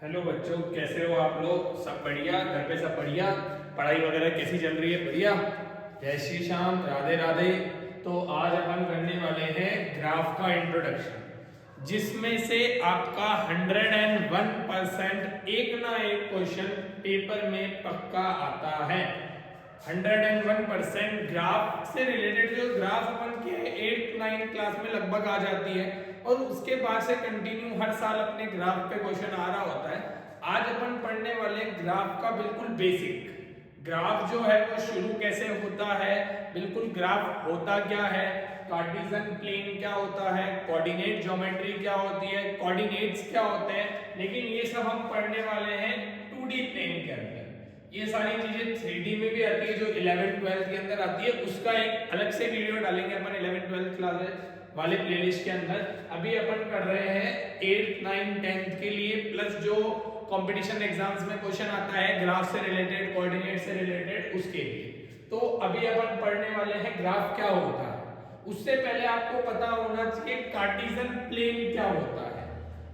Hello बच्चों, कैसे हो आप लोग? सब बढ़िया? घर पे सब बढ़िया? पढ़ाई वगैरह कैसी चल रही है? बढ़िया। जय श्री श्याम, राधे राधे। तो आज अपन करने वाले हैं ग्राफ का इंट्रोडक्शन, जिसमें से आपका 101% एक ना एक क्वेश्चन पेपर में पक्का आता है। 101% ग्राफ से रिलेटेड जो ग्राफ अपन के 8th-9th क्लास में लगभग आ जाती है और उसके बाद से कंटिन्यू हर साल अपने ग्राफ पे क्वेश्चन आ रहा होता है। आज अपन पढ़ने वाले ग्राफ का बिल्कुल बेसिक ग्राफ जो है वो शुरू कैसे होता है, बिल्कुल ग्राफ होता क्या है, कार्टेशियन प्लेन क्या होता है, कोऑर्डिनेट ज्योमेट्री क्या होती है, कोऑर्डिनेट्स क्या होते हैं, लेकिन ये सब हम पढ़ने वाले हैं 2D प्लेन के अंदर। ये सारी चीजें 3D में भी आती है जो 11th-12th के अंदर आती है, उसका एक अलग से वीडियो डालेंगे अपन 11th-12th क्लास वाले प्लेलिस्ट के अंदर। अभी अपन कर रहे हैं 8th, 9th, 10th के लिए, प्लस जो कंपटीशन एग्जाम्स में क्वेश्चन आता है ग्राफ से रिलेटेड, कोऑर्डिनेट से रिलेटेड, उसके लिए। तो अभी अपन पढ़ने वाले हैं ग्राफ क्या होता है। उससे पहले आपको पता होना चाहिए कार्टेशियन प्लेन क्या होता है।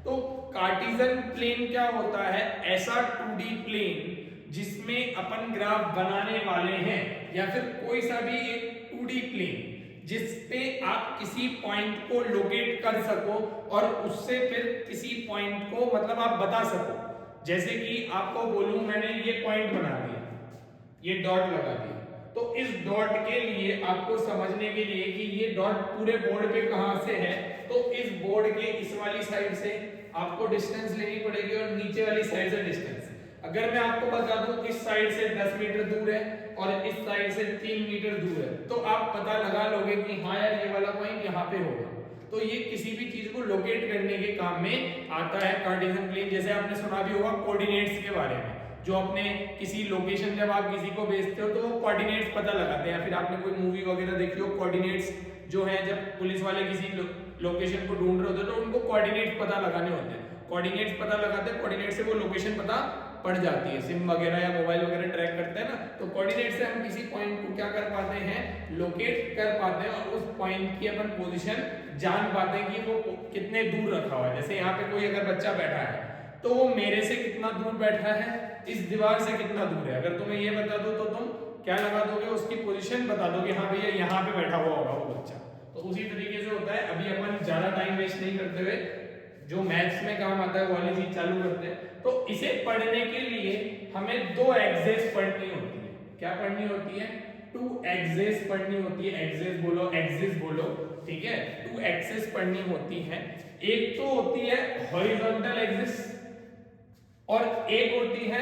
तो कार्टेशियन प्लेन क्या होता है? ऐसा 2D प्लेन जिसमें अपन ग्राफ बनाने वाले हैं, या फिर कोई सा भी एक 2D प्लेन जिस पे आप किसी पॉइंट को लोकेट कर सको और उससे फिर किसी पॉइंट को मतलब आप बता सको। जैसे कि आपको बोलूं मैंने ये पॉइंट बना दिया, ये डॉट लगा दिया, तो इस डॉट के लिए आपको समझने के लिए कि ये डॉट पूरे बोर्ड पे कहां से है, तो इस बोर्ड के इस वाली साइड से आपको डिस्टेंस लेनी पड़ेगी और नीचे वाली साइड से डिस्टेंस। अगर मैं आपको बता दूं इस साइड से 10 मीटर दूर है और इस साइड से 3 मीटर दूर है, तो आप पता लगा लोगे कि हाँ यार ये वाला पॉइंट यहाँ पे होगा। तो ये किसी भी चीज को लोकेट करने के काम में आता है कार्टेशियन प्लेन। जैसे आपने सुना भी होगा कोऑर्डिनेट्स के बारे में, जो अपने किसी लोकेशन जब आप किसी को भेजते हो तो वो कोऑर्डिनेट्स पता लगाते हैं। फिर आपने कोई मूवी वगैरह देखी हो, कोऑर्डिनेट्स जो है जब पुलिस वाले किसी लोकेशन को ढूंढ रहे होते हैं तो उनको कोऑर्डिनेट्स पता लगाने होते हैं। कोऑर्डिनेट्स पता लगाते हैं, कोऑर्डिनेट से वो लोकेशन पता पड़ जाती है। सिम वगैरह या मोबाइल वगैरह ट्रैक करते हैं ना, तो कोऑर्डिनेट से हम किसी पॉइंट को क्या कर पाते हैं, लोकेट कर पाते हैं और उस पॉइंट की अपन पोजीशन जान पाते हैं कि वो कितने दूर रखा हुआ है। जैसे यहाँ पे कोई अगर बच्चा बैठा है तो वो मेरे से कितना दूर बैठा है, इस दीवार से कितना दूर है। अगर तुम्हें ये बता दो तो तुम क्या लगा दोगे, उसकी पोजीशन बता दोगे, हाँ भैया यहाँ पे बैठा हुआ होगा वो बच्चा। तो उसी तरीके से होता है। अभी अपन ज्यादा टाइम वेस्ट नहीं करते हुए जो मैथ्स में काम आता है वो वाली चीज चालू करते हैं। तो इसे पढ़ने के लिए हमें दो एक्सेस पढ़नी होती है। क्या पढ़नी होती है? 2 एक्सेस पढ़नी होती है। एक्सेस बोलो, एक्सिस बोलो, ठीक है। 2 एक्सेस पढ़नी होती है। एक तो होती है हॉरिजॉन्टल एक्सिस और एक होती है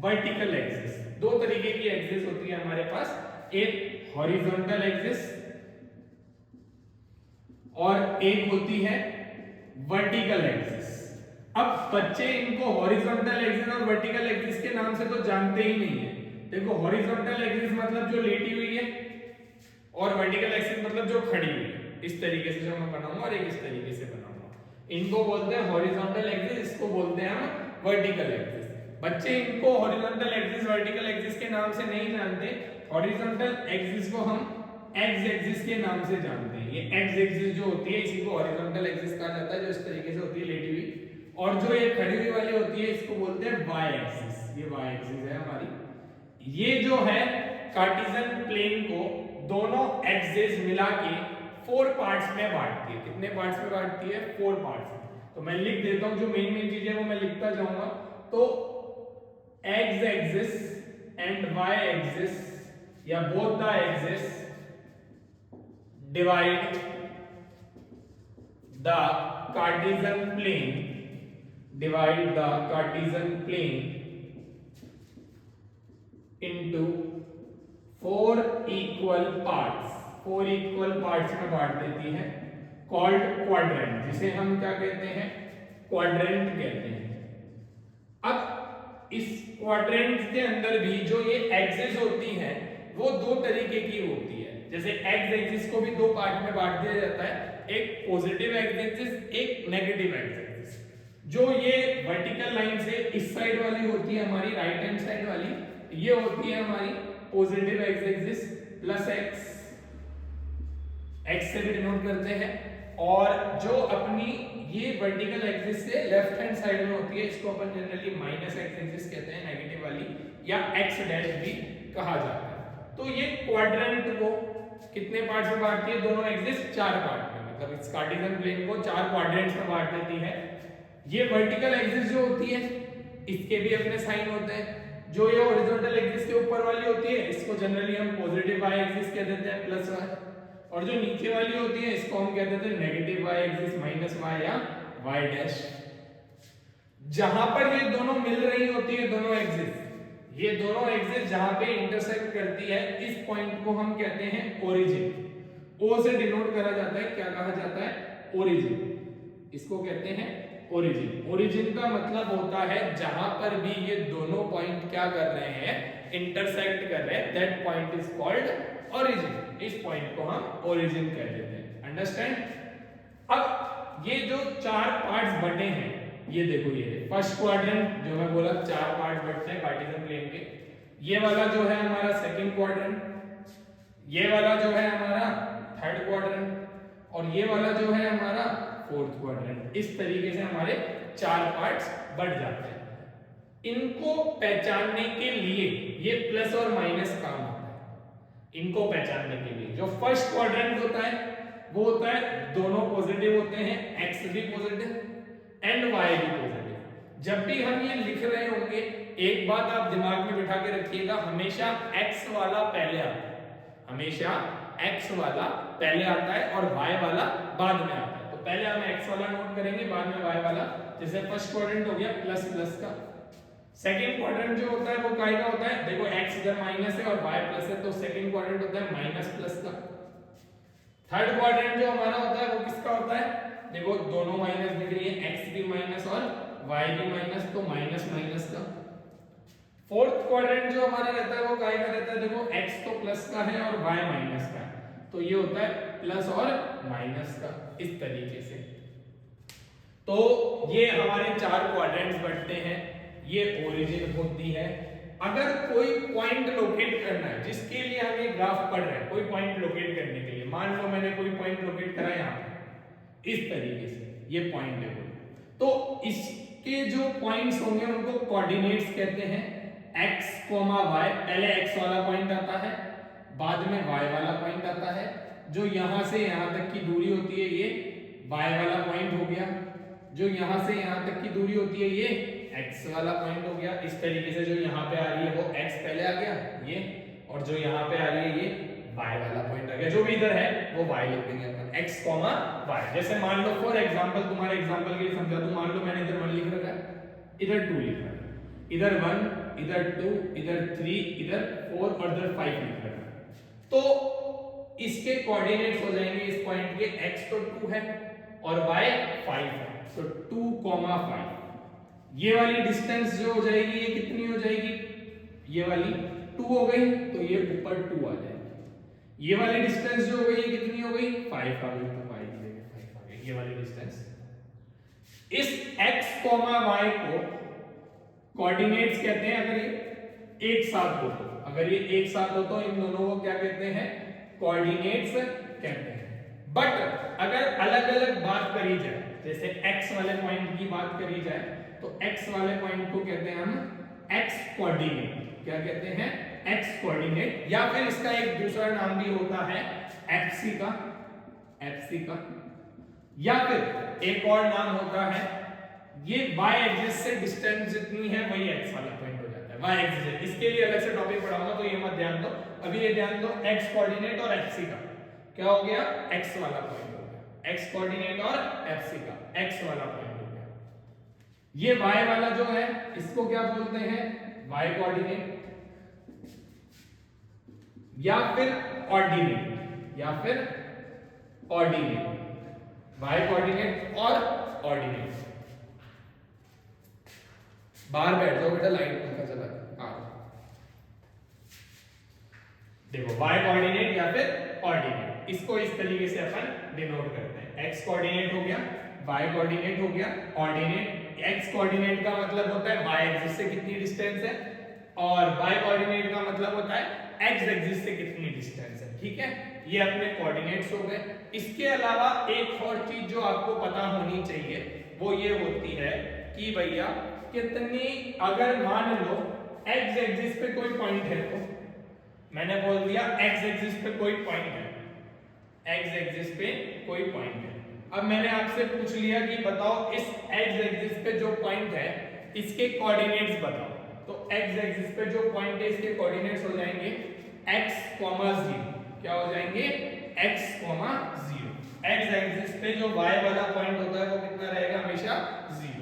वर्टिकल एक्सिस। दो तरीके की एक्सिस होती है हमारे पास, एक हॉरिजॉन्टल एक्सिस और एक होती है वर्टिकल एक्सिस। अब बच्चे इनको हॉरिजॉन्टल एक्सिस और वर्टिकल एक्सिस के नाम से तो जानते ही नहीं है। देखो हॉरिजॉन्टल एक्सिस मतलब जो लेटी हुई है और वर्टिकल एक्सिस मतलब जो खड़ी हुई है। इस तरीके से जो मैं बनाऊंगा और एक इस तरीके से बनाऊंगा, इनको बोलते हैं हॉरिजॉन्टल एक्सिस, इसको बोलते हैं हम वर्टिकल एक्सिस। बच्चे इनको हॉरिजॉन्टल एक्सिस वर्टिकल एक्सिस के नाम से नहीं जानते। हॉरिजॉन्टल एक्सिस को हम एक्स एक्सिस के नाम से जानते हैं। ये एक्स एक्सिस जो होती है इसी को हॉरिजॉन्टल एक्सिस कहा जाता है, जो इस तरीके से होती है लेटी हुई। और जो ये खड़ी हुई वाली होती है इसको बोलते हैं वाई एक्सिस। ये वाई एक्सिस है हमारी। ये जो है कार्टेशियन प्लेन को दोनों एक्सिस मिला के 4 पार्ट्स में बांटती है। कितने पार्ट्स में बांटती है? 4 पार्ट्स में। तो मैं लिख देता हूं, जो मेन मेन चीजें वो मैं लिखता जाऊंगा। तो X axis and Y axis या both the axis divide the Cartesian plane, divide the Cartesian plane into 4 equal parts। 4 equal parts में बांट देती है, called quadrant, जिसे हम क्या कहते हैं? क्वाड्रेंट कहते हैं। अब इस क्वाड्रेंट के अंदर भी जो ये एक्सिस होती है वो दो तरीके की होती है। जैसे एक्स एक्सिस को भी 2 पार्ट में बांट दिया जाता है, एक पॉजिटिव एक्स एक्सिस, एक नेगेटिव एक्स एक्सिस। जो ये वर्टिकल लाइन से इस साइड वाली होती है हमारी राइट हैंड साइड वाली, ये होती है हमारी positive x axis plus x, x से भी डिनोट करते हैं। और जो अपनी ये वर्टिकल एक्सिस से लेफ्ट हैंड साइड में होती है, इसको अपन जनरली माइनस एक्स एक्सिस कहते हैं, नेगेटिव वाली, या एक्स डैश भी कहा जाता है। तो ये क्वाड्रेंट को कितने पार्ट्स में बांटती है, दोनों एक्सिस 4 पार्ट में, मतलब इस कार्टेशियन प्लेन को 4 क्वाड्रेंट्स में बांट देती है। ये वर्टिकल एक्सिस जो होती है इसके भी अपने साइन होते हैं। जो ये हॉरिजॉन्टल एक्सिस के ऊपर वाली होती है इसको जनरली हम पॉजिटिव वाई एक्सिस कह देते हैं, प्लस वाई, और जो नीचे वाली होती है इसको हम कह देते हैं negative Y axis, minus Y या वाई डैश। जहां पर ये दोनों मिल रही होती है, दोनों एक्सिस, ये दोनों एक्सिस जहां पे इंटरसेक्ट करती है, इस पॉइंट को हम कहते हैं ओरिजिन। ओ से डिनोट करा जाता है, क्या कहा जाता है, ओरिजिन, इसको कहते हैं ओरिजिन। ओरिजिन का मतलब होता है जहां पर भी ये दोनों पॉइंट क्या कर रहे हैं, इंटरसेक्ट कर रहे हैं, that point is called origin. इस पॉइंट को हम ओरिजिन कह देते हैं, अंडरस्टैंड। अब ये जो 4 पार्ट्स बटे हैं, ये देखो, ये फर्स्ट क्वाड्रेंट जो मैं बोला 4 पार्ट बटते हैं कार्टेशियन प्लेन के, ये वाला जो है हमारा सेकंड क्वाड्रेंट, ये वाला जो है हमारा थर्ड क्वाड्रेंट, और ये वाला जो है हमारा फोर्थ क्वाड्रेंट। इस तरीके से हमारे 4 पार्ट्स बट जाते हैं। इनको पहचानने के लिए ये प्लस और माइनस काम होता है। इनको पहचानने के लिए जो फर्स्ट क्वाड्रेंट होता है वो होता है दोनों पॉजिटिव होते हैं, एक्स भी पॉजिटिव एंड वाई भी पॉजिटिव। जब भी हम ये लिख रहे होंगे, एक बात आप दिमाग में बिठा के रखिएगा, हमेशा एक्स वाला पहले आता है, हमेशा एक्स वाला पहले आता है और वाई वाला बाद में आता है। तो पहले हम एक्स वाला नोट करेंगे, बाद में वाई वाला। जैसे फर्स्ट क्वाड्रेंट हो गया प्लस प्लस का, सेकंड क्वाड्रेंट जो होता है वो काय का होता है, देखो एक्स इधर माइनस है और वाई प्लस है, तो सेकंड क्वाड्रेंट होता है माइनस प्लस का। थर्ड क्वाड्रेंट जो हमारा होता है वो किसका होता है, देखो दोनों माइनस दिख रही है, एक्स भी माइनस और वाई भी माइनस, तो माइनस माइनस का। फोर्थ क्वाड्रेंट जो हमारा रहता है वो काय का रहता है, देखो एक्स तो प्लस का है और वाई माइनस का है, तो ये होता है प्लस और माइनस का, इस तरीके से। तो ये हमारे 4 क्वाड्रेंट्स बनते हैं, ये ओरिजिन होती है। अगर कोई पॉइंट लोकेट करना है, जिसके लिए हम ये ग्राफ पढ़ रहे हैं, कोई पॉइंट लोकेट करने के लिए, मान लो मैंने कोई पॉइंट लोकेट करा यहाँ पे, इस तरीके से ये पॉइंट है, तो इसके जो पॉइंट्स होंगे उनको कोऑर्डिनेट्स कहते हैं। x, y, पहले x वाला पॉइंट आता है, बाद में y वाला पॉइंट आता है। जो यहां से यहां तक की दूरी होती है ये y वाला पॉइंट हो गया, जो यहां से यहां तक की दूरी होती है ये x वाला पॉइंट हो गया। इस तरीके से जो यहां पे आ रही है वो x पहले आ गया ये, और जो यहां पे आ रही है ये y वाला पॉइंट आ गया। जो भी इधर है वो y लिख देंगे अपन, x, y। जैसे मान लो फॉर एग्जांपल, तुम्हारे एग्जांपल के लिए समझा दूं, मान लो मैंने इधर 1 लिख रखा है, इधर 2 लिख रखा है, इधर 1, इधर 2, इधर 3, इधर 4 और इधर 5 लिख रखा है। तो इसके कोऑर्डिनेट्स हो जाएंगे इस पॉइंट के, x तो 2 है और y 5 है, तो 2, 5। ये वाली डिस्टेंस जो हो जाएगी ये कितनी हो जाएगी, ये वाली 2 हो गई, तो ये ऊपर 2 आ जाएगी। ये वाली डिस्टेंस जो हो गई ये कितनी हो गई, 5 आ गई, तो 5 आ गई ये वाली डिस्टेंस। इस x, y को कोऑर्डिनेट्स कहते हैं। अगर ये एक साथ हो तो, अगर ये एक साथ हो तो इन दोनों को क्या कहते हैं, कोऑर्डिनेट्स कहते हैं। बट अगर अलग अलग बात करी जाए, जैसे x वाले पॉइंट की बात करी जाए, तो x वाले पॉइंट को कहते हैं हम x कोऑर्डिनेट। क्या कहते हैं, x कोऑर्डिनेट, या फिर इसका एक दूसरा नाम भी होता है fc का, या फिर एक और नाम होता है, ये y एक्सिस से डिस्टेंस जितनी है वही x वाला पॉइंट हो जाता है, y एक्सिस। इसके लिए अलग से टॉपिक पढ़ाऊंगा, तो ये मत ध्यान दो, अभी ये ध्यान दो, x कोऑर्डिनेट और fc का क्या हो गया, x वाला पॉइंट हो गया, x कोऑर्डिनेट और fc का x वाला पॉइंट हो गया। ये y वाला जो है इसको क्या बोलते हैं, y कोऑर्डिनेट, या फिर ऑर्डिनेट, y कोऑर्डिनेट और ऑर्डिनेट। बाहर बैठ जाओ बेटा, लाइट पंखा चला है। देखो y कोऑर्डिनेट या फिर ऑर्डिनेट, इसको इस तरीके से अपन डिनोट करते हैं। x कोऑर्डिनेट हो गया, y कोऑर्डिनेट हो गया, ऑर्डिनेट। x कोऑर्डिनेट का मतलब होता है y एक्सिस से कितनी डिस्टेंस है, और y कोऑर्डिनेट का मतलब होता है x एक्सिस से कितनी डिस्टेंस है। ठीक है, ये अपने कोऑर्डिनेट्स हो गए। इसके अलावा एक और चीज जो आपको पता होनी चाहिए वो ये होती है कि भैया कितनी, अगर मान लो एक्स एक्सिस पे कोई पॉइंट है, तो मैंने बोल दिया एक्स एक्सिस पे कोई पॉइंट है, एक्स एक्सिस पे कोई पॉइंट है। अब मैंने आपसे पूछ लिया कि बताओ इस एक्स एक्सिस पे जो पॉइंट है इसके कोऑर्डिनेट्स बताओ। तो एक्स एक्सिस पे जो पॉइंट है इसके कोऑर्डिनेट्स हो जाएंगे x, 0। क्या हो जाएंगे? x, 0। एक्स एक्सिस पे जो y वाला पॉइंट होता है वो कितना रहेगा? हमेशा 0।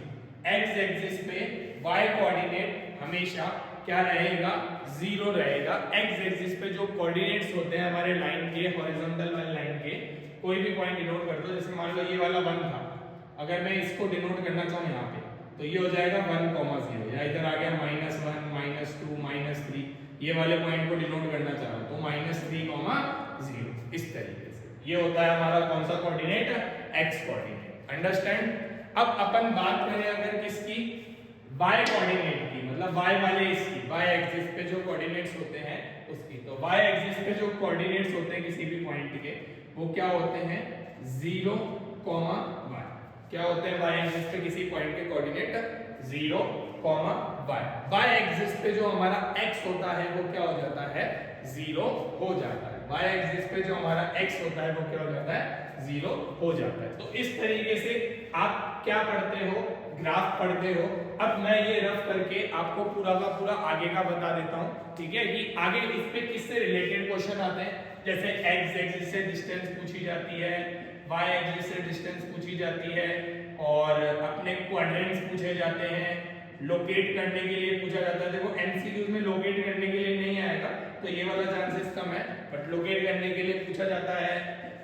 एक्स एक्सिस पे y कोऑर्डिनेट हमेशा क्या रहेगा? 0 रहेगा। एक्स एक्सिस पे जो कोऑर्डिनेट्स होते हैं हमारे लाइन के, हॉरिजॉन्टल वाली लाइन के, कोई भी पॉइंट डिनोट कर दो। जैसे मान लो ये वाला 1 था, अगर मैं इसको डिनोट करना चाहूँ यहाँ पे तो ये हो जाएगा 1, 0, या इधर आ गया -1, -2, -3, ये वाले पॉइंट को डिनोट करना चाह रहा हूँ तो -3, 0, इस तरीके से। ये होता है हमारा कौन सा कोऑर्डिनेट? x coordinate. अंडरस्टैंड? अब अपन बात करें अगर किसकी? y कोऑर्डिनेट की, मतलब y वाले इसकी, y एक्सिस पे जो कोऑर्डिनेट्स होते हैं उसकी। तो y एक्सिस पे जो कोऑर्डिनेट्स होते हैं किसी भी पॉइंट के वो क्या होते हैं? 0, y। क्या होते हैं y एक्सिस पे किसी पॉइंट के कोऑर्डिनेट? 0, y। y एक्सिस पे जो हमारा x होता है वो क्या हो जाता है? 0 हो जाता है। y एक्सिस पे जो हमारा x होता है वो क्या हो जाता है? 0 हो जाता है। तो इस तरीके से आप क्या पढ़ते हो? ग्राफ पढ़ते हो। अब मैं ये रफ करके आपको पूरा का पूरा आगे का बता देता हूँ, ठीक है? कि आगे इस पे किससे रिलेटेड क्वेश्चन आते हैं। जैसे x एक्सिस से डिस्टेंस पूछी जाती है, y एक्सिस से डिस्टेंस पूछी जाती है, और अपने क्वाड्रेंट्स पूछे जाते हैं, लोकेट करने के लिए पूछा जाता है। देखो एमसीक्यूज में लोकेट करने के लिए नहीं आएगा तो ये वाला चांसेस कम है, बट लोकेट करने के लिए पूछा जाता है,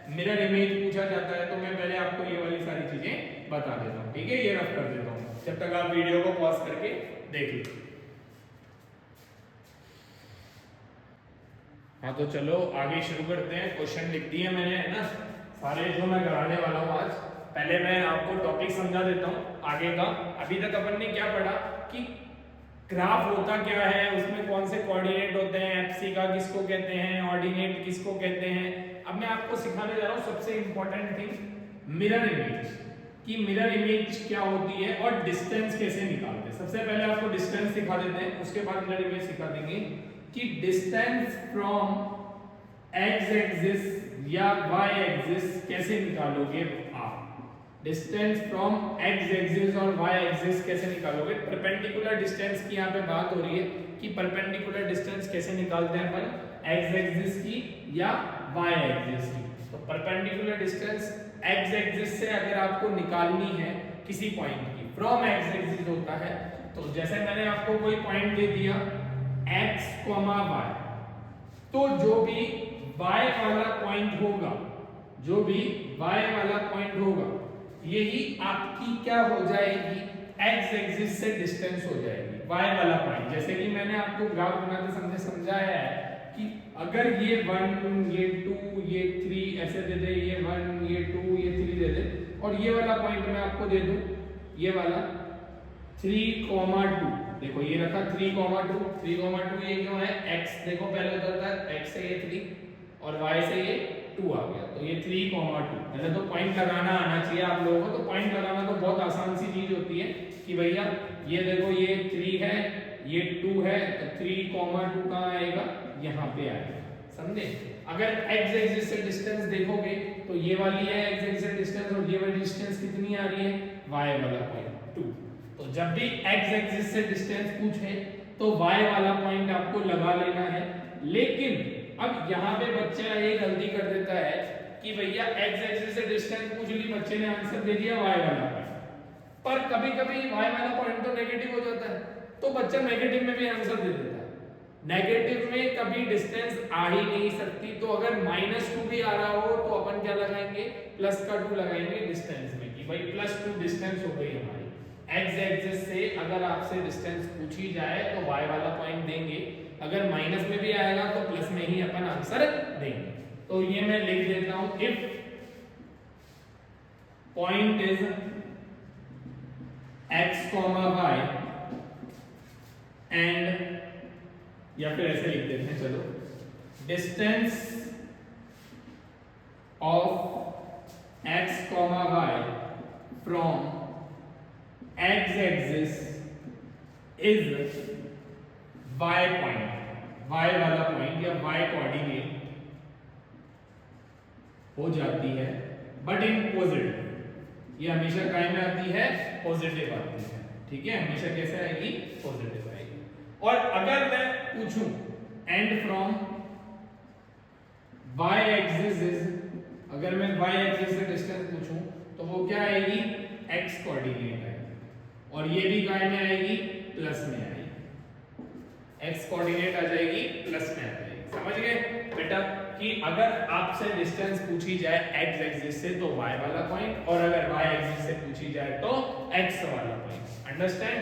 मिरर इमेज पूछा जाता है। तो मैं पहले आपको ये वाली सारी चीजें बता देता हूँ, ठीक है? ये रफ कर देता हूँ जब तक आप वीडियो को पॉज करके देख लो। हाँ तो चलो आगे शुरू करते हैं। क्वेश्चन लिख दिए मैंने, है ना, सारे जो मैं कराने वाला हूँ आज। पहले मैं आपको टॉपिक समझा देता हूँ आगे का। अभी तक अपन ने क्या पढ़ा कि ग्राफ होता क्या है, उसमें कौन से कोऑर्डिनेट होते हैं, एफसी का किसको कहते हैं, ऑर्डिनेट किसको कहते हैं। अब मैं आपको सिखाने जा रहा हूँ सबसे इंपॉर्टेंट थिंग, मिरर इमेज, कि मिरर इमेज क्या होती है और डिस्टेंस कैसे निकालते हैं। सबसे पहले आपको डिस्टेंस सिखा देते हैं, उसके बाद मिरर इमेज सिखा देंगे कि डिस्टेंस फ्रॉम एक्स एक्सिस या वाई एक्सिस कैसे निकालोगे आप। डिस्टेंस फ्रॉम एक्स एक्सिस और वाई एक्सिस कैसे निकालोगे। परपेंडिकुलर डिस्टेंस की यहाँ पे बात हो रही है कि परपेंडिकुलर डिस्टेंस कैसे निकालते हैं अपन, एक्स एक्सिस की या वाई एक्सिस की। तो परपेंडिकुलर डिस्टेंस एक्स एक्सिस से अगर आपको निकालनी है किसी पॉइंट की, फ्रॉम एक्स एक्सिस होता है। तो जैसे मैंने आपको कोई पॉइंट दे दिया x, y, तो जो भी y वाला पॉइंट होगा, जो भी y वाला पॉइंट होगा, यही आपकी क्या हो जाएगी? x एक्सिस से डिस्टेंस हो जाएगी y वाला पॉइंट। जैसे कि मैंने आपको ग्राफ बनाते समझाया है कि अगर ये 1, ये 2, ये 3 ऐसे दे दे, ये 1, ये 2, ये 3 दे दे, और ये वाला पॉइंट मैं आपको दे दूं, ये वाला 3, 2। देखो ये रखा 3, 2 ये क्यों है? x, देखो पहले होता था x से ये 3 और y से ये 2 आ गया, तो ये 3, 2। पहले तो पॉइंट लगाना आना चाहिए आप लोगों को। तो पॉइंट लगाना तो बहुत आसान सी चीज होती है कि भैया ये देखो ये 3 है, ये 2 है, तो 3, 2 कहाँ आएगा? यहाँ पे आएगा, समझे? अगर x एक्सिस से डिस्टेंस देखोगे तो ये वाली है x एक्सिस से डिस्टेंस, और ये वाली डिस्टेंस कितनी आ रही है? y वाला पॉइंट 2। तो जब भी x एक्सिस से डिस्टेंस पूछे तो y वाला पॉइंट आपको लगा लेना है। लेकिन अब यहाँ पे बच्चा ये गलती कर देता है कि भैया x एक्सिस से डिस्टेंस पूछ ली, बच्चे ने आंसर दे दिया y वाला पॉइंट, पर कभी कभी y वाला पॉइंट तो नेगेटिव हो जाता है, तो बच्चा नेगेटिव में भी आंसर दे देता है। नेगेटिव में कभी डिस्टेंस आ ही नहीं सकती, तो अगर -2 भी आ रहा हो तो अपन क्या लगाएंगे? +2 लगाएंगे डिस्टेंस में, कि भाई +2 डिस्टेंस हो गई हमारी। x एक्सिस से अगर आपसे डिस्टेंस पूछी जाए तो y वाला पॉइंट देंगे, अगर माइनस में भी आएगा तो प्लस में ही अपन आंसर देंगे। तो ये मैं लिख देता हूं, if point is x, y and, या फिर ऐसे लिख देते हैं, चलो, distance of is Y point, Y वाला पॉइंट या वाई कोऑर्डिनेट हो जाती है बट इन पॉजिटिव, ये हमेशा काय में आती है, पॉजिटिव आती है, ठीक है, हमेशा कैसे आएगी, पॉजिटिव आएगी। और अगर मैं पूछूं and from y axis is, अगर मैं y एक्सिस से डिस्टेंस पूछूं तो वो क्या आएगी, x कोऑर्डिनेट आएगी, और ये भी काय में आएगी, प्लस में आएगी, x कोऑर्डिनेट आ जाएगी, प्लस में आ जाएगी। समझ गए बेटा कि अगर आपसे डिस्टेंस पूछी जाए x एक्सिस से तो y वाला पॉइंट, और अगर y एक्सिस से पूछी जाए तो x वाला पॉइंट। अंडरस्टैंड?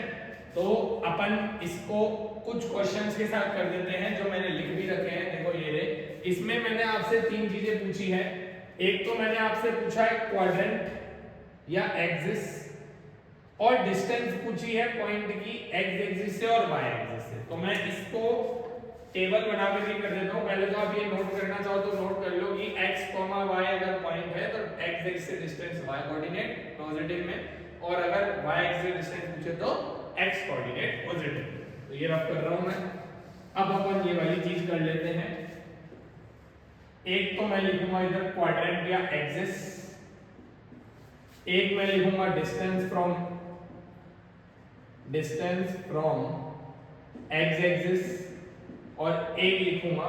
तो अपन इसको कुछ क्वेश्चंस के साथ कर देते हैं जो मैंने लिख भी रखे हैं। देखो ये रे, इसमें मैंने आपसे तीन चीजें पूछी है। एक तो मैंने आपसे पूछा है क्वाड्रेंट या एक्सिस, और डिस्टेंस पूछी है पॉइंट की x एक्सिस से और y एक्सिस से। तो मैं इसको टेबल बना के भी कर देता हूं। पहले तो आप ये नोट करना चाहो तो नोट कर लो कि x, y अगर पॉइंट है तो x एक्सिस से डिस्टेंस y कोऑर्डिनेट पॉजिटिव में, और अगर y एक्सिस से डिस्टेंस पूछे तो x कोऑर्डिनेट पॉजिटिव। तो ये रफ कर रहा हूं मैं। अब अपन ये वाली चीज कर लेते हैं। एक तो मैं लिखूंगा इधर क्वाड्रेंट या एक्सिस, एक मैं लिखूंगा डिस्टेंस फ्रॉम x एक्सिस, और एक लिखूंगा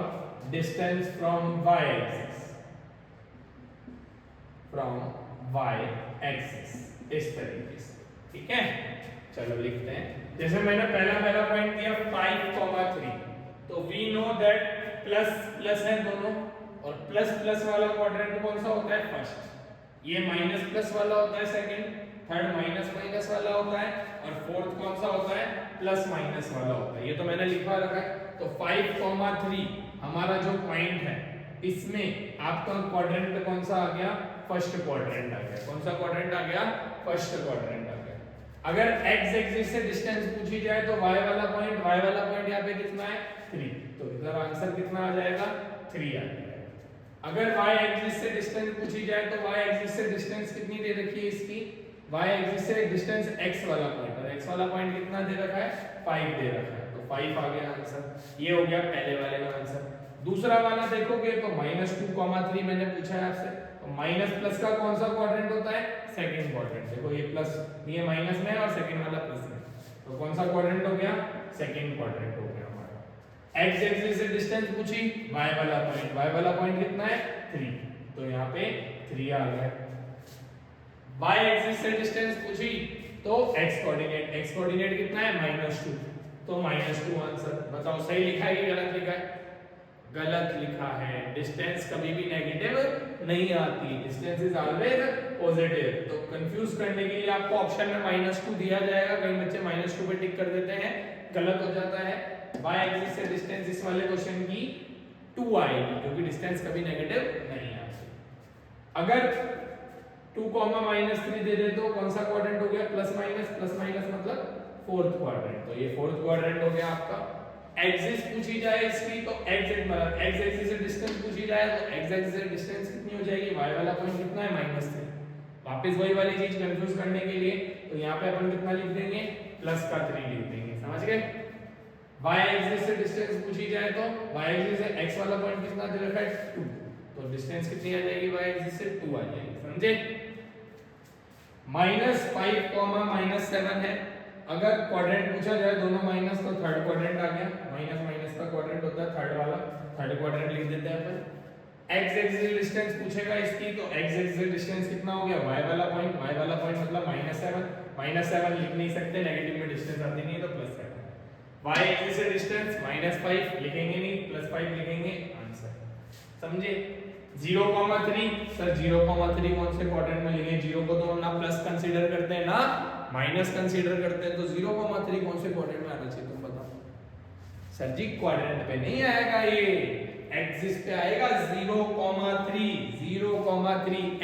डिस्टेंस फ्रॉम y एक्सिस, इस तरीके से, ठीक है। चलो लिखते हैं। जैसे मैंने पहला पॉइंट दिया 5,3, तो we know that plus plus है दोनों, और प्लस प्लस वाला क्वाड्रेंट कौन सा होता है, फर्स्ट। ये माइनस प्लस वाला होता है सेकंड, थर्ड माइनस माइनस वाला होता है, और फोर्थ कौन सा होता है, प्लस माइनस वाला होता है। ये तो मैंने लिखा रखा है। तो 5,3 हमारा जो पॉइंट है, इसमें आपका क्वाड्रेंट कौन सा आ गया, फर्स्ट क्वाड्रेंट आ गया। कौन सा क्वाड्रेंट आ गया, फर्स्ट क्वाड्रेंट आ गया। अगर x एक्सिस से डिस्टेंस पूछी जाए तो y वाला पॉइंट यहाँ पे कितना है, 3, तो इधर आंसर कितना आ जाएगा, 3 आ जाएगा। अगर y एक्सिस से डिस्टेंस पूछी जाए तो y एक्सिस से डिस्टेंस कितनी दे रखी है इसकी, y एक्सिस से डिस्टेंस x वाला पॉइंट, और x वाला पॉइंट कितना दे रखा है, 5 दे रखा है, तो 5 आ गया आंसर। ये हो गया पहले वाले का आंसर। दूसरा वाला देखोगे तो -2,3 मैंने पूछा है आपसे, तो माइनस प्लस का कौन सा क्वाड्रेंट होता है, सेकंड क्वाड्रेंट। देखो ये प्लस, ये माइनस में है और सेकंड वाला प्लस में, तो कौन सा क्वाड्रेंट हो गया, सेकंड क्वाड्रेंट हो गया हमारा। x एक्सिस से डिस्टेंस पूछी, y वाला पॉइंट कितना है, 3, तो यहाँ पे 3 आ गया। y एक्सिस से डिस्टेंस पूछी तो x कोऑर्डिनेट कितना है, -2, तो -2 आंसर। बताओ सही लिखा है कि गलत लिखा है, गलत लिखा है। डिस्टेंस कभी भी नेगेटिव नहीं आती, डिस्टेंस इज ऑलवेज पॉजिटिव। तो कंफ्यूज करने के लिए आपको ऑप्शन में -2 दिया जाएगा, कई बच्चे -2 पे टिक कर देते हैं, गलत हो जाता है। y एक्सिस से डिस्टेंस इस वाले क्वेश्चन की 2 आएगी, क्योंकि डिस्टेंस कभी नेगेटिव नहीं आती। अगर 2, -3 दे दे तो कौन सा क्वाड्रेंट हो गया, प्लस माइनस मतलब फोर्थ क्वाड्रेंट, तो ये फोर्थ क्वाड्रेंट हो गया आपका। एक्सिस पूछी जाए इसकी तो x एक्सिस से डिस्टेंस पूछी जाए तो x एक्सिस से डिस्टेंस कितनी हो जाएगी, y वाला पॉइंट कितना है, -3। वापस वही वाली चीज कंफ्यूज करने के लिए तो यहाँ पे अपन कितना लिख देंगे, +3 लिख देंगे। समझ गए? y एक्सिस से डिस्टेंस पूछी जाए तो y एक्सिस से x वाला पॉइंट कितना दे रखा है, 2, तो डिस्टेंस कितनी आ जाएगी, y एक्सिस से 2 आ जाएगी। समझे? -5, -7 है। अगर क्वाड्रेंट पूछा जाए दोनों माइनस, तो थर्ड क्वाड्रेंट आ गया, माइनस का क्वाड्रेंट होता है थर्ड वाला, थर्ड क्वाड्रेंट लिख देते हैं अपन। x एक्सिस से डिस्टेंस पूछेगा इसकी तो x एक्सिस से डिस्टेंस कितना हो गया, y वाला पॉइंट मतलब -7 लिख नहीं सकते, नेगेटिव में डिस्टेंस आती नहीं तो +7। y एक्सिस से डिस्टेंस -5 लिखेंगे नहीं, +5 लिखेंगे आंसर। समझे? 0,3, सर 0,3 कौन से क्वाड्रेंट में लिखें, 0 को तो हम ना प्लस कंसीडर करते हैं ना माइनस कंसीडर करते हैं, तो 0,3 कौन से क्वाड्रेंट में आना चाहिए, तुम बताओ। सर जी क्वाड्रेंट पे नहीं आएगा, ये एक्सिस पे आएगा। 0,3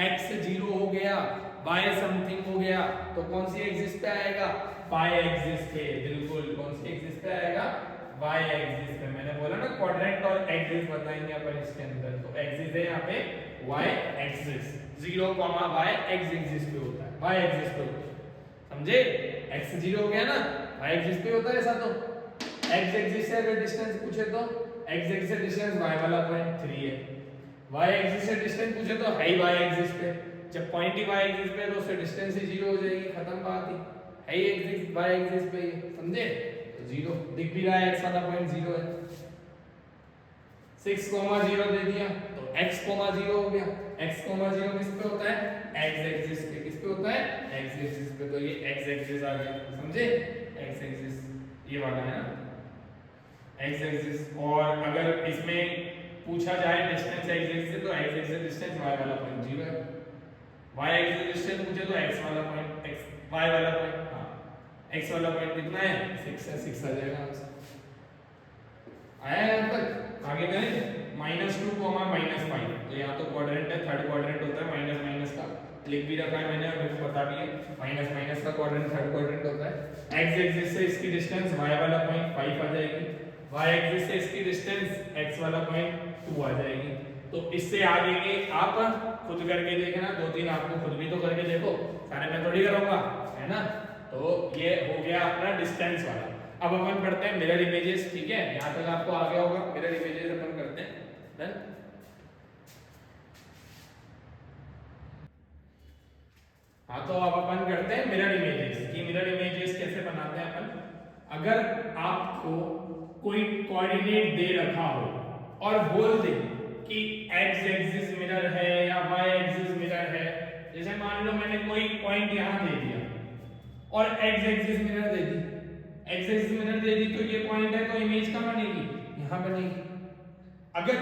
x 0 हो गया, y समथिंग हो गया, तो कौन सी एक्सिस पे आएगा, y एक्सिस पे। बिल्कुल, कौन सी एक्सिस पे आएगा, y एक्सिस पे। मैंने बोला ना क्वाड्रेंट और एक्सिस बताएंगे अपन इसके अंदर, तो एक्सिस है यहाँ पे y axis, 0, y x axis पे होता है, y एक्सिस पे होता है। समझे? x 0 हो गया ना, y एक्सिस पे होता है ऐसा। तो x एक्सिस से अगर डिस्टेंस पूछे तो x एक्सिस से डिस्टेंस y वाला पॉइंट 3 है, y एक्सिस से डिस्टेंस पूछे तो है ही y एक्सिस पे, जब पॉइंट ही y एक्सिस पे है तो उससे डिस्टेंस ही 0 हो जाएगी, खत्म बात ही, है ही एक्सिस y एक्सिस पे, समझे? तो 0 दिख भी रहा है, x वाला पॉइंट 0 है। 6,0 दे दिया तो x, 0 हो गया। x, 0 किस पे होता है? x एक्सिस पे। किस पे होता है? x एक्सिस पे। तो ये x एक्सिस आ गया, समझे? x एक्सिस ये वाला है ना, x एक्सिस। और अगर इसमें पूछा जाए डिस्टेंस x एक्सिस से तो x एक्सिस डिस्टेंस y वाला पॉइंट 0 है, y एक्सिस डिस्टेंस पूछे तो x वाला पॉइंट x, y वाला पॉइंट, हाँ x वाला पॉइंट कितना है? 6 है, 6 आ जाएगा आंसर। आया यहाँ तक? आगे करें -2, -5, तो यहाँ तो क्वाड्रेंट है, थर्ड क्वाड्रेंट होता है माइनस माइनस का, लिख भी रखा है मैंने, अभी बता भी है, माइनस माइनस का क्वाड्रेंट थर्ड क्वाड्रेंट होता है। x एक्सिस से इसकी डिस्टेंस y वाला पॉइंट 5 आ जाएगी, y एक्सिस से इसकी डिस्टेंस x वाला पॉइंट 2 आ जाएगी। तो इससे आगे के आप खुद करके देखना, 2-3 आपको खुद भी तो करके देखो, सारे मैं थोड़ी करूंगा, है ना? तो ये हो गया अपना डिस्टेंस वाला। अब अपन पढ़ते हैं मिरर इमेजेस, ठीक है? यहाँ तक आपको आ गया होगा, मिरर इमेजेस अपन करते हैं। डन? हाँ, तो अब अपन करते हैं मिरर इमेजेस कि मिरर इमेजेस कैसे बनाते हैं अपन। अगर आपको कोई कोऑर्डिनेट दे रखा हो और बोल दे कि x एक्सिस मिरर है या y एक्सिस मिरर है, जैसे मान लो मैंने कोई पॉइंट यहाँ दे दिया और x एक्सिस मिरर दे दी, x एक्सिस मिरर दे दी तो ये पॉइंट है, तो इमेज कहाँ बनेगी? यहाँ बनेगी। अगर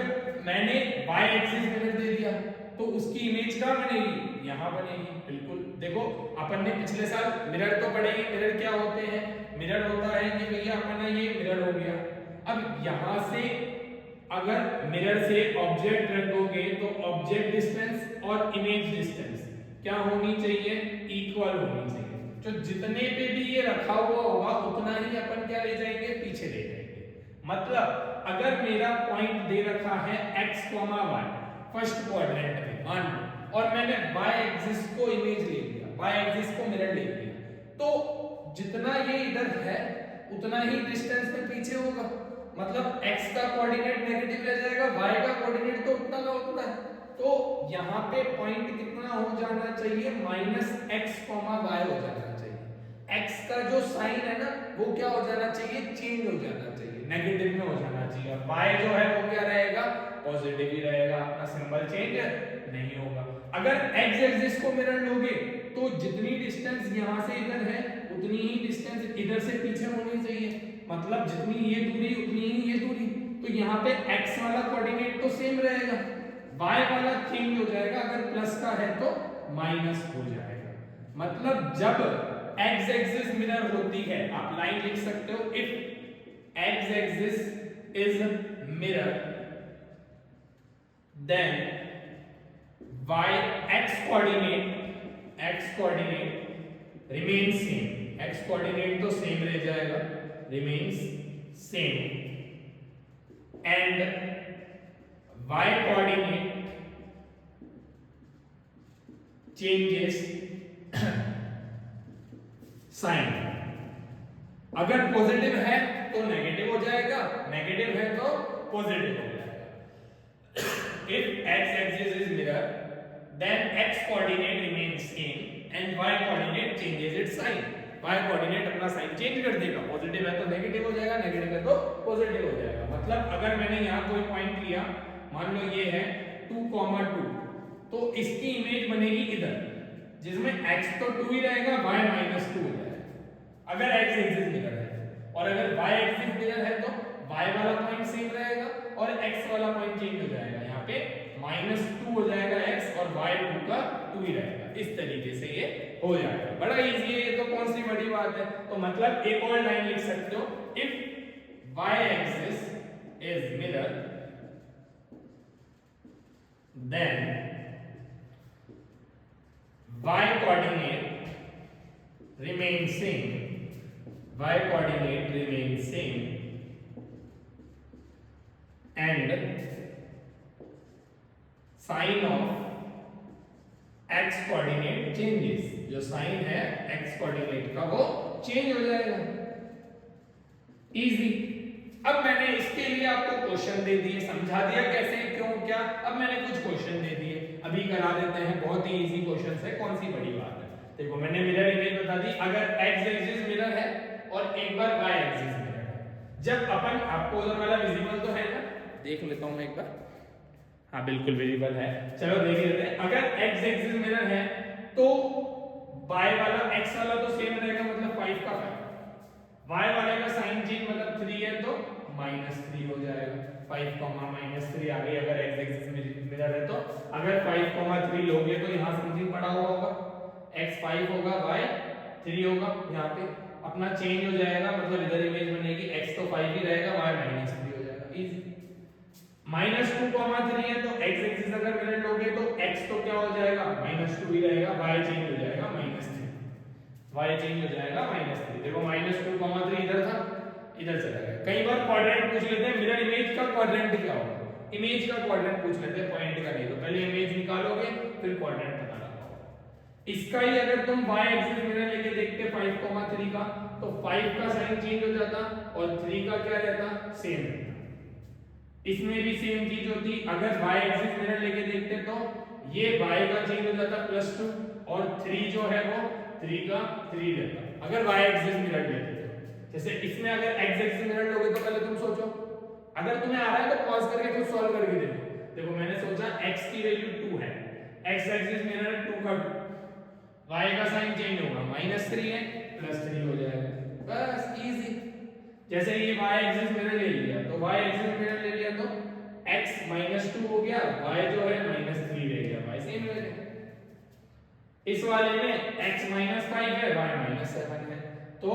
मैंने y एक्सिस मिरर दे दिया तो उसकी इमेज कहाँ बनेगी? यहाँ बनेगी। बिल्कुल, देखो अपन ने पिछले साल मिरर तो पढ़े ही, मिरर क्या होते हैं? मिरर होता है कि भैया अपना ये मिरर हो गया, अब यहाँ से अगर मिरर से ऑब्जेक्ट रखोगे तो ऑब्जेक्ट डिस्टेंस और इमेज डिस्टेंस क्या होनी चाहिए? इक्वल होनी चाहिए। जो जितने पे भी ये रखा हुआ होगा उतना ही अपन क्या ले जाएंगे? पीछे ले जाएंगे। मतलब अगर मेरा पॉइंट दे रखा है x, y फर्स्ट क्वाड्रेंट में मान लो, और मैंने y एक्सिस को इमेज ले लिया, y एक्सिस को मिरर ले लिया, तो जितना ये इधर है उतना ही डिस्टेंस में पीछे होगा। मतलब x का कोऑर्डिनेट नेगेटिव रह जाएगा, y का कोऑर्डिनेट तो उतना का उतना है। तो यहाँ पे पॉइंट कितना हो जाना चाहिए? -x, y हो जाना चाहिए। x का जो साइन है ना वो क्या हो जाना चाहिए? चेंज हो जाना चाहिए, नेगेटिव में हो जाना चाहिए। और y जो है वो क्या रहेगा? पॉजिटिव ही रहेगा, अपना सिंबल चेंज नहीं होगा। अगर x एक्सिस को मिरर लोगे तो जितनी डिस्टेंस यहाँ से इधर है उतनी ही डिस्टेंस इधर से पीछे होनी चाहिए। मतलब जितनी ये दूरी उतनी ही ये दूरी। तो यहाँ पे x वाला कोऑर्डिनेट तो सेम रहेगा, y वाला चेंज हो जाएगा, अगर प्लस का है तो माइनस हो जाएगा। मतलब जब x एक्सिस मिरर होती है, आप लाइन लिख सकते हो, if x axis is mirror then y x coordinate remains same, x coordinate तो सेम रह जाएगा, remains same, and y coordinate changes sign। अगर पॉजिटिव है तो नेगेटिव हो जाएगा, नेगेटिव है तो पॉजिटिव हो जाएगा। If x axis is mirror, then x coordinate remains same and y coordinate changes its sign। y coordinate अपना साइन चेंज कर देगा, पॉजिटिव है तो नेगेटिव हो जाएगा, नेगेटिव है तो पॉजिटिव हो जाएगा। मतलब अगर मैंने यहाँ कोई पॉइंट लिया, मान लो ये है 2, 2, तो इसकी इमेज बनेगी इधर, जिसमें x तो 2 ही रहेगा, y -2 हो जाएगा अगर x एक्सिस मिरर है, और अगर y एक्सिस मिरर है तो y वाला पॉइंट सेम रहेगा और x वाला पॉइंट चेंज हो जाएगा, यहाँ पे -2 हो जाएगा x और y2 का 2 ही रहेगा। इस तरीके से ये हो जाएगा, बड़ा इजी है ये तो, कौन सी बड़ी बात है। तो मतलब एक और लाइन लिख सकते हो, if y axis is mirror then y coordinate remains same, y coordinate remains same and sign of x coordinate changes। जो साइन है x coordinate का वो चेंज हो जाएगा, इजी। अब मैंने इसके लिए आपको क्वेश्चन दे दिए, समझा दिया कैसे क्यों क्या। अब मैंने कुछ क्वेश्चन दे दिए, अभी करा देते हैं, बहुत ही इजी क्वेश्चन है, कौन सी बड़ी बात है। देखो मैंने मिरर इमेज बता दी, अगर एक्स एक्सिस मिरर है और एक बार वाई एक्सिस मिरर है, जब अपन, आपको उधर वाला विजिबल तो है ना, देख लेता हूं मैं एक बार, हाँ बिल्कुल विजिबल है, चलो देख लेते हैं। अगर एक्स एक्सिस मिरर है तो वाई वाला, एक्स वाला तो सेम रहेगा, मतलब 5 का 5, वाई वाले का साइन चेंज मतलब 3 है तो -3 हो जाएगा, 5 -3 आ गई अगर एक्स एक्सिस मिरर है तो। अगर 5 3 लोगे तो यहाँ समथिंग पड़ा हुआ होगा, x 5 होगा, y 3 होगा, यहाँ पे अपना चेंज हो जाएगा, मतलब इधर इमेज बनेगी, x तो 5 ही रहेगा, y -3 हो जाएगा, इजी। -2 3 है तो x एक्सिस अगर मिरर लोगे तो x तो क्या हो जाएगा, -2 ही रहेगा, y चेंज हो जाएगा -3, y चेंज हो जाएगा -3। देखो -2 3 इधर था, इधर चला गया। कई बार क्वाड्रेंट पूछ लेते हैं, मिरर इमेज का क्वाड्रेंट क्या होगा, इमेज का क्वाड्रेंट पूछ लेते हैं, पॉइंट का नहीं। तो पहले इमेज निकालोगे फिर क्वाड्रेंट पता लगाओगे। इसका ही अगर तुम y एक्सिस मिरर लेके देखते 5 3 का, तो 5 का साइन चेंज हो जाता और 3 का क्या रहता, सेम रहता। इसमें भी सेम चीज होती, अगर y एक्सिस मिरर लेके देखते तो ये y का चेंज हो जाता +2 और 3 जो है वो 3 का 3 रहता, अगर y एक्सिस मिरर लेते तो। जैसे इसमें अगर x एक्सिस मिरर लोगे तो पहले तुम सोचो, अगर तुम्हें आ रहा है तो पॉज करके खुद सॉल्व करके देखो। देखो मैंने सोचा x की वैल्यू 2 है, x एक्सिस मिरर है 2 का 2, y का साइन चेंज होगा, -3 है +3 हो जाएगा, बस इजी। जैसे ये y एक्सिस मिरर ले लिया तो y एक्सिस मिरर ले लिया तो x -2 हो गया, y जो है -3 रह गया, y सेम रह गया। इस वाले में x -5 है, y -7 है, तो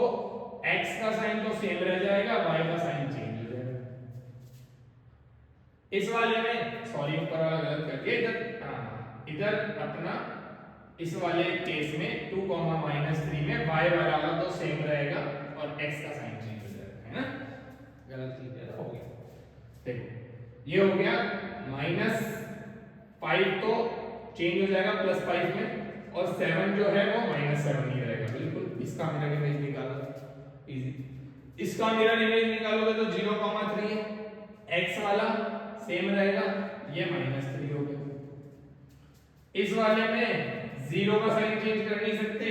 x का साइन तो सेम रह जाएगा, y का साइन चेंज हो जाएगा। इस वाले में, सॉरी ऊपर वाला गलत कर दिया, इधर अपना इस वाले केस में 2 -3 में y वाला तो सेम रहेगा और x का साइन चेंज हो जाएगा, है ना, गलत हो गया। देखो ये हो गया -5 तो चेंज हो जाएगा +5 में, और 7 जो है वो -7 ही रहेगा, बिल्कुल। इसका मिरर इमेज निकालो, इजी। इसका मिरर इमेज निकालोगे तो 0 3 है, x वाला सेम रहेगा, ये -3 हो गया। इस वाले में 0 का साइन चेंज कर नहीं सकते,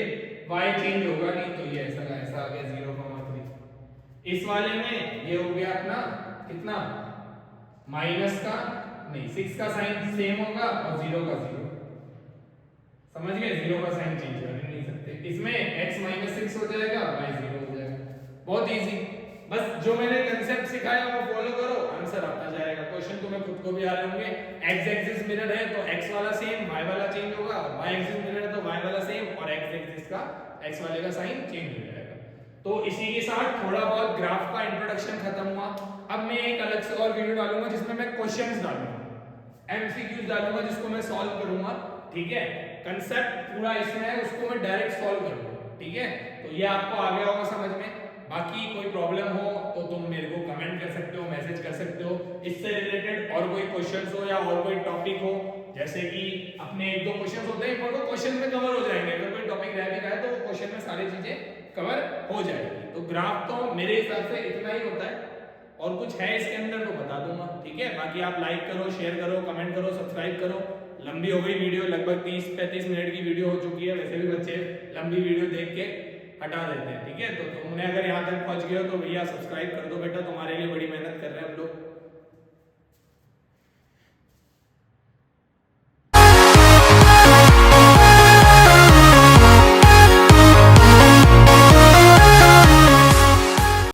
y चेंज होगा नहीं, तो ये ऐसा का ऐसा आ गया 0 3। इस वाले में ये हो गया अपना कितना, माइनस का नहीं 6 का साइन सेम होगा और 0 का 0, समझ गए, 0 का साइन चेंज कर नहीं सकते। इसमें x -6 हो जाएगा, y 0 हो जाएगा, बहुत इजी। बस जो मैंने कांसेप्ट सिखाया वो फॉलो करो, आंसर आता जाएगा। क्वेश्चन तुम्हें खुद को भी आ रहे होंगे, x एक्सिस मिरर है तो x वाला सेम, y वाला चेंज होगा, y एक्सिस मिरर है तो y वाला सेम, और x एक्सिस का x वाले का साइन चेंज हो जाएगा। तो इसी के साथ थोड़ा बहुत ग्राफ का इंट्रोडक्शन खत्म हुआ। अब मैं एक अलग से और वीडियो डालूंगा जिसमें मैं क्वेश्चंस डालूंगा, एमसीक्यूज डालूंगा, जिसको मैं सॉल्व करूंगा, ठीक है। कंसेप्ट पूरा इसमें है, उसको मैं डायरेक्ट सॉल्व करूंगा, ठीक है। तो ये आपको आ गया होगा समझ में। बाकी कोई प्रॉब्लम हो तो तुम मेरे को कमेंट कर सकते हो, मैसेज कर सकते हो, इससे रिलेटेड और कोई क्वेश्चंस हो या और कोई टॉपिक हो, जैसे कि अपने 1-2 क्वेश्चंस होते हैं, वो क्वेश्चन में कवर हो जाएंगे। अगर कोई टॉपिक रह भी रहा है तो वो क्वेश्चन में सारी चीजें कवर हो जाएगी। तो ग्राफ तो मेरे हिसाब से इतना ही होता है, और कुछ है इसके अंदर तो बता दूंगा, ठीक है। बाकी आप लाइक करो, शेयर करो, कमेंट करो, सब्सक्राइब करो। लंबी हो गई वीडियो, लगभग 30-35 मिनट की वीडियो हो चुकी है। वैसे भी बच्चे लंबी वीडियो देख के हटा देते हैं, ठीक है। तो तुमने अगर यहाँ तक पहुंच गए हो तो भैया सब्सक्राइब कर दो बेटा, तुम्हारे लिए बड़ी मेहनत कर रहे हैं हम लोग।